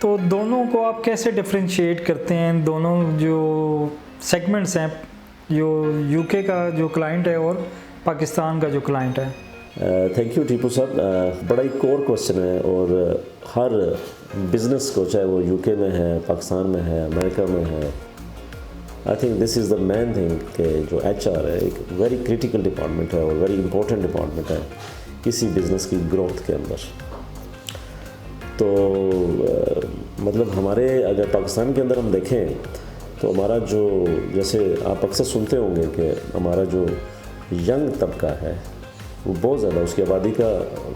تو دونوں کو آپ کیسے ڈفرینشیٹ کرتے ہیں, دونوں جو سیگمنٹس ہیں, جو یو کے کا جو کلائنٹ ہے اور پاکستان کا جو کلائنٹ ہے؟ تھینک یو ٹیپو صاحب, بڑا ہی کور کوشچن ہے, اور ہر بزنس کو, چاہے وہ یو کے میں ہے, پاکستان میں ہے, امریکہ میں ہے, I think this is the main thing کہ جو ایچ آر ہے ایک ویری کریٹیکل ڈپارٹمنٹ ہے اور ویری امپورٹنٹ ڈپارٹمنٹ ہے کسی بزنس کی گروتھ کے اندر. تو مطلب ہمارے اگر پاکستان کے اندر ہم دیکھیں تو ہمارا جو, جیسے آپ اکثر سنتے ہوں گے کہ ہمارا جو ینگ طبقہ ہے وہ بہت زیادہ, اس کی آبادی کا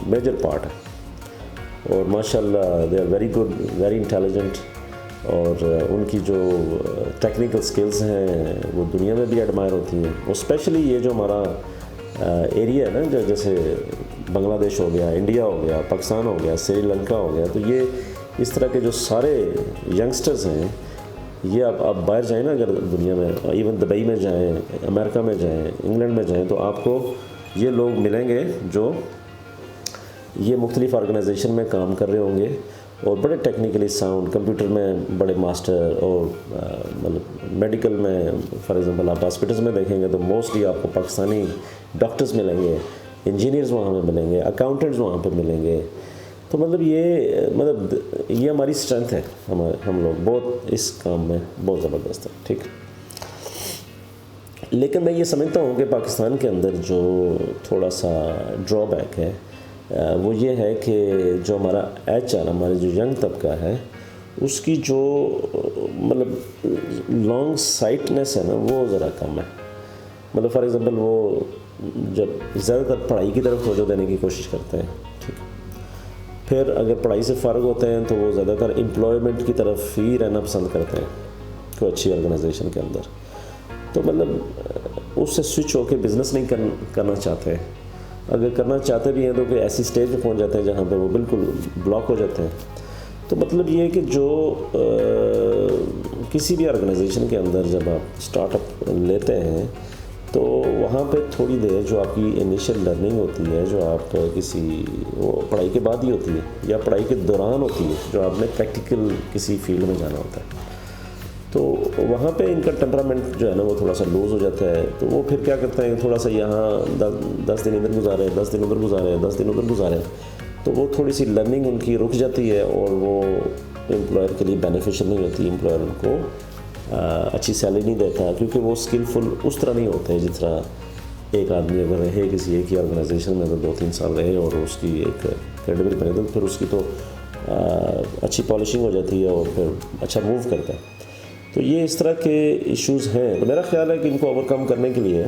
میجر پارٹ ہے, اور ماشاء اللہ they are very good, very intelligent, اور ان کی جو ٹیکنیکل سکلز ہیں وہ دنیا میں بھی ایڈمائر ہوتی ہیں. اور اسپیشلی یہ جو ہمارا ایریا ہے نا, جیسے بنگلہ دیش ہو گیا, انڈیا ہو گیا, پاکستان ہو گیا, سری لنکا ہو گیا, تو یہ اس طرح کے جو سارے ینگسٹرز ہیں, یہ آپ باہر جائیں نا اگر دنیا میں, ایون دبئی میں جائیں, امریکہ میں جائیں, انگلینڈ میں جائیں, تو آپ کو یہ لوگ ملیں گے جو یہ مختلف آرگنائزیشن میں کام کر رہے ہوں گے اور بڑے ٹیکنیکلی ساؤنڈ, کمپیوٹر میں بڑے ماسٹر, اور مطلب میڈیکل میں فار ایگزامپل آپ ہاسپٹلس میں دیکھیں گے تو موسٹلی آپ کو پاکستانی ڈاکٹرز ملیں گے, انجینئرز وہاں پہ ملیں گے, اکاؤنٹنٹس وہاں پہ ملیں گے. تو مطلب یہ ہماری اسٹرینتھ ہے, ہم لوگ بہت اس کام میں بہت زبردست ہے, ٹھیک. لیکن میں یہ سمجھتا ہوں کہ پاکستان کے اندر جو تھوڑا سا ڈرا بیک ہے وہ یہ ہے کہ جو ہمارا ایچ آر, ہمارے جو ینگ طبقہ ہے, اس کی جو مطلب لانگ سائٹنس ہے نا وہ ذرا کم ہے. مطلب فار ایگزامپل وہ جب زیادہ تر پڑھائی کی طرف توجہ دینے کی کوشش کرتے ہیں, ٹھیک, پھر اگر پڑھائی سے فارغ ہوتے ہیں تو وہ زیادہ تر امپلائمنٹ کی طرف ہی رہنا پسند کرتے ہیں کوئی اچھی آرگنائزیشن کے اندر. تو مطلب اس سے سوئچ ہو کے بزنس نہیں کرنا چاہتے. اگر کرنا چاہتے بھی ہیں تو کہ ایسی سٹیج پہ پہنچ جاتے ہیں جہاں پہ وہ بالکل بلاک ہو جاتے ہیں. تو مطلب یہ ہے کہ جو کسی بھی آرگنائزیشن کے اندر جب آپ سٹارٹ اپ لیتے ہیں تو وہاں پہ تھوڑی دیر جو آپ کی انیشیل لرننگ ہوتی ہے, جو آپ کسی وہ پڑھائی کے بعد ہی ہوتی ہے یا پڑھائی کے دوران ہوتی ہے, جو آپ نے پریکٹیکل کسی فیلڈ میں جانا ہوتا ہے, تو وہاں پہ ان کا ٹیمپرامنٹ جو ہے نا وہ تھوڑا سا لوز ہو جاتا ہے. تو وہ پھر کیا کرتے ہیں, تھوڑا سا یہاں 10 دن ادھر گزارے, 10 دن ادھر گزارے, 10 دن ادھر گزارے, تو وہ تھوڑی سی لرننگ ان کی رک جاتی ہے اور وہ امپلائر کے لیے بینیفیشل نہیں ہوتی. امپلائر ان کو اچھی سیلری نہیں دیتا کیونکہ وہ اسکلفل اس طرح نہیں ہوتے جس طرح ایک آدمی اگر رہے کسی ایک ہی آرگنائزیشن میں, اگر 2-3 سال رہے اور اس کی ایک کریڈیبل بنے تو پھر اس کی تو اچھی پالشنگ ہو جاتی ہے اور پھر اچھا موو کرتا ہے. تو یہ اس طرح کے ایشوز ہیں. تو میرا خیال ہے کہ ان کو اوور کم کرنے کے لیے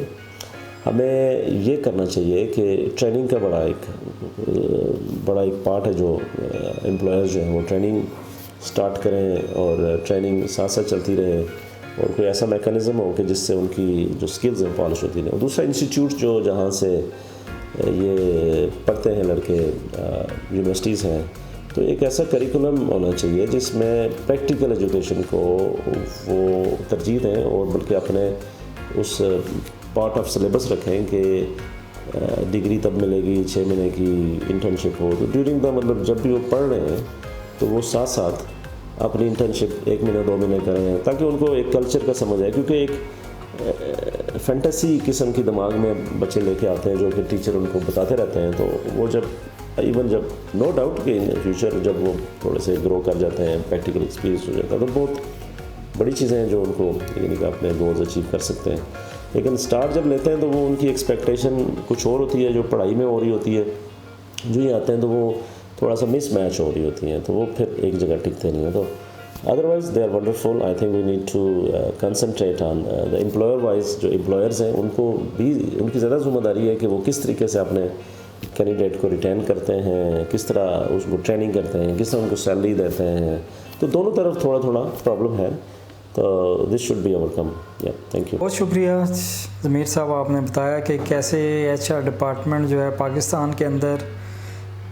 ہمیں یہ کرنا چاہیے کہ ٹریننگ کا بڑا ایک پارٹ ہے, جو امپلائرز جو ہیں وہ ٹریننگ سٹارٹ کریں اور ٹریننگ ساتھ ساتھ چلتی رہے, اور کوئی ایسا میکانزم ہو کہ جس سے ان کی جو سکلز ہیں پالش ہوتی رہیں. اور دوسرا انسٹیٹیوٹ جہاں سے یہ پڑھتے ہیں لڑکے, یونیورسٹیز ہیں, تو ایک ایسا کریکولم ہونا چاہیے جس میں پریکٹیکل ایجوکیشن کو وہ ترجیح دیں, اور بلکہ اپنے اس پارٹ آف سلیبس رکھیں کہ ڈگری تب ملے گی 6 مہینے کی انٹرنشپ ہو. تو ڈیورنگ دا مطلب جب بھی وہ پڑھ رہے ہیں تو وہ ساتھ ساتھ اپنی انٹرنشپ 1 مہینہ 2 مہینے کریں, تاکہ ان کو ایک کلچر کا سمجھ آئے. کیونکہ ایک فینٹیسی قسم کی دماغ میں بچے لے کے آتے ہیں جو کہ ٹیچر ان کو بتاتے رہتے ہیں. تو وہ جب نو ڈاؤٹ کہ ان فیوچر جب وہ تھوڑے سے گرو کر جاتے ہیں, پریکٹیکل ایکسپیرینس ہو جاتا ہے, تو بہت بڑی چیزیں ہیں جو ان کو یعنی کہ اپنے گولز اچیو کر سکتے ہیں. لیکن سٹارٹ جب لیتے ہیں تو وہ ان کی ایکسپیکٹیشن کچھ اور ہوتی ہے جو پڑھائی میں ہو رہی ہوتی ہے, جو ہی آتے ہیں تو وہ تھوڑا سا مس میچ ہو رہی ہوتی ہیں, تو وہ پھر ایک جگہ ٹکتے نہیں ہیں. تو otherwise they are wonderful. I think we need to concentrate on the employer wise. جو امپلائرز ہیں ان کو بھی ان کی زیادہ ذمہ داری ہے کہ وہ کس طریقے سے اپنے کینڈیڈیٹ کو ریٹین کرتے ہیں, کس طرح اس کو ٹریننگ کرتے ہیں, کس طرح ان کو سیلری دیتے ہیں. تو دونوں طرف تھوڑا تھوڑا پرابلم ہے, تو this should be overcome. Thank you. بہت شکریہ ضمیر صاحب, آپ نے بتایا کہ کیسے ایچ آر ڈپارٹمنٹ جو ہے پاکستان کے اندر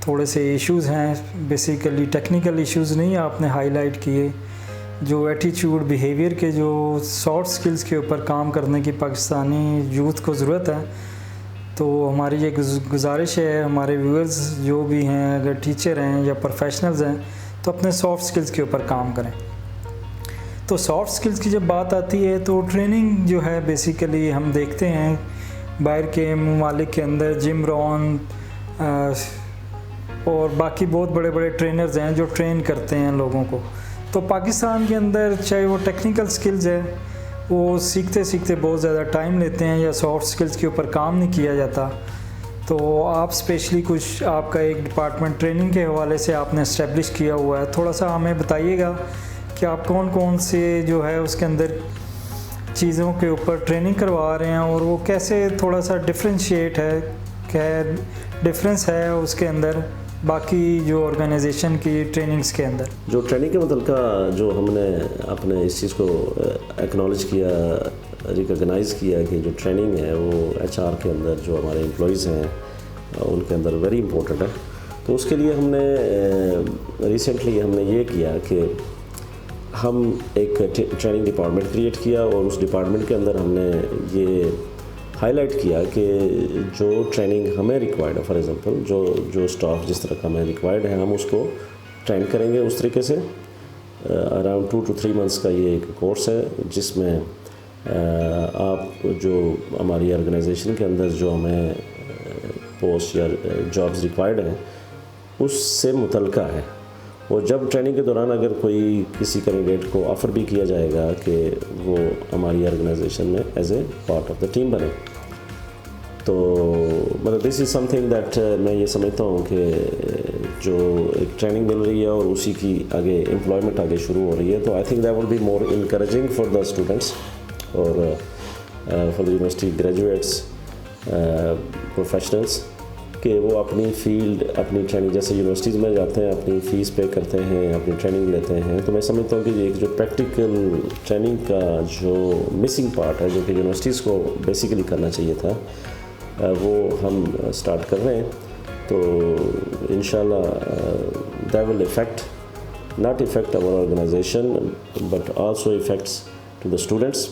تھوڑے سے ایشوز ہیں, بیسیکلی ٹیکنیکل ایشوز نہیں آپ نے ہائی لائٹ کیے, جو ایٹیچیوڈ بیہیویئر کے جو سافٹ سکلز کے اوپر کام کرنے کی پاکستانی یوتھ کو ضرورت ہے. تو ہماری یہ گزارش ہے ہمارے ویورز جو بھی ہیں, اگر ٹیچر ہیں یا پروفیشنلز ہیں, تو اپنے سافٹ سکلز کے اوپر کام کریں. تو سافٹ سکلز کی جب بات آتی ہے تو ٹریننگ جو ہے بیسیکلی ہم دیکھتے ہیں باہر کے ممالک کے اندر جم رون اور باقی بہت بڑے بڑے ٹرینرز ہیں جو ٹرین کرتے ہیں لوگوں کو. تو پاکستان کے اندر چاہے وہ ٹیکنیکل سکلز ہے وہ سیکھتے سیکھتے بہت زیادہ ٹائم لیتے ہیں یا سافٹ سکلز کے اوپر کام نہیں کیا جاتا. تو آپ اسپیشلی کچھ آپ کا ایک ڈپارٹمنٹ ٹریننگ کے حوالے سے آپ نے اسٹیبلش کیا ہوا ہے, تھوڑا سا ہمیں بتائیے گا کہ آپ کون کون سے جو ہے اس کے اندر چیزوں کے اوپر ٹریننگ کروا رہے ہیں اور وہ کیسے تھوڑا سا ڈفرینشیٹ ہے, کیا ڈفرینس ہے اس کے اندر باقی جو آرگنائزیشن کی ٹریننگز کے اندر. جو ٹریننگ کے متعلقہ جو ہم نے اپنے اس چیز کو ایکنالج کیا, ریکگنائز کیا کہ جو ٹریننگ ہے وہ ایچ آر کے اندر جو ہمارے امپلائیز ہیں ان کے اندر ویری امپورٹنٹ ہے. تو اس کے لیے ہم نے ریسنٹلی ہم نے یہ کیا کہ ہم ایک ٹریننگ ڈپارٹمنٹ کریٹ کیا اور اس ڈپارٹمنٹ کے اندر ہم نے یہ ہائی لائٹ کیا کہ جو ٹریننگ ہمیں ریکوائرڈ ہے, فار ایگزامپل جو اسٹاف جس طرح کا ہمیں ریکوائرڈ ہے ہم اس کو ٹرین کریں گے اس طریقے سے. اراؤنڈ 2 to 3 months کا یہ ایک کورس ہے جس میں آپ جو ہماری آرگنائزیشن کے اندر جو ہمیں پوسٹ یا جابز ریکوائرڈ ہیں اس سے متعلقہ ہے. اور جب ٹریننگ کے دوران اگر کوئی کسی کینڈیڈیٹ کو آفر بھی کیا جائے گا کہ وہ ہماری آرگنائزیشن میں as a part of the team بنے, تو مطلب دس از سم تھنگ دیٹ میں یہ سمجھتا ہوں کہ جو ایک ٹریننگ مل رہی ہے اور اسی کی آگے امپلائمنٹ آگے شروع ہو رہی ہے, تو I think that will be more encouraging for the students اور for the university graduates professionals کہ وہ اپنی فیلڈ اپنی ٹریننگ جیسے یونیورسٹیز میں جاتے ہیں اپنی فیس پے کرتے ہیں اپنی ٹریننگ لیتے ہیں. تو میں سمجھتا ہوں کہ ایک جو پریکٹیکل ٹریننگ کا جو مسنگ پارٹ ہے جو کہ یونیورسٹیز کو بیسیکلی کرنا چاہیے تھا وہ ہم اسٹارٹ کر رہے ہیں. تو انشاءاللہ that will not affect our organisation but also affects to the students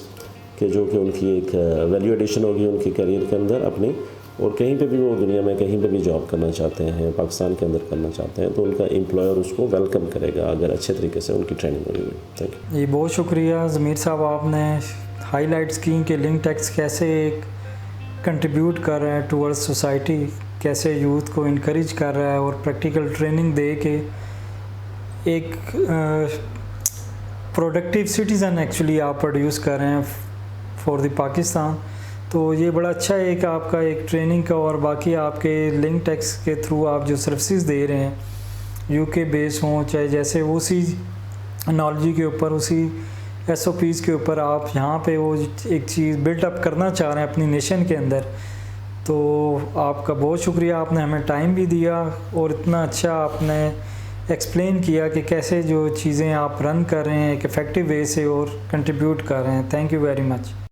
کہ جو کہ ان کی ایک ویلیو ایڈیشن ہوگی ان کے کیریئر کے اندر اپنی, اور کہیں پہ بھی وہ دنیا میں کہیں پہ بھی جاب کرنا چاہتے ہیں پاکستان کے اندر کرنا چاہتے ہیں تو ان کا امپلائر اس کو ویلکم کرے گا اگر اچھے طریقے سے ان کی ٹریننگ ہوگی. Thank you. جی بہت شکریہ ضمیر صاحب, آپ نے ہائی لائٹس کی کہ لنک ٹیکس کیسے ایک کنٹریبیوٹ کر رہا ہے ٹورڈز سوسائٹی, کیسے یوتھ کو انکریج کر رہا ہے اور پریکٹیکل ٹریننگ دے کے ایک پروڈکٹیو سٹیزن ایکچولی آپ پروڈیوس کر رہے ہیں فار دی پاکستان. تو یہ بڑا اچھا ہے کہ آپ کا ایک ٹریننگ کا اور باقی آپ کے لنک ٹیکس کے تھرو آپ جو سروسز دے رہے ہیں یو کے بیس ہوں چاہے جیسے اسی انالوجی کے اوپر اسی ایس او پیز کے اوپر آپ یہاں پہ وہ ایک چیز بلڈ اپ کرنا چاہ رہے ہیں اپنی نیشن کے اندر. تو آپ کا بہت شکریہ, آپ نے ہمیں ٹائم بھی دیا اور اتنا اچھا آپ نے ایکسپلین کیا کہ کیسے جو چیزیں آپ رن کر رہے ہیں ایک افیکٹو وے سے اور کنٹریبیوٹ کر رہے ہیں. Thank you very much.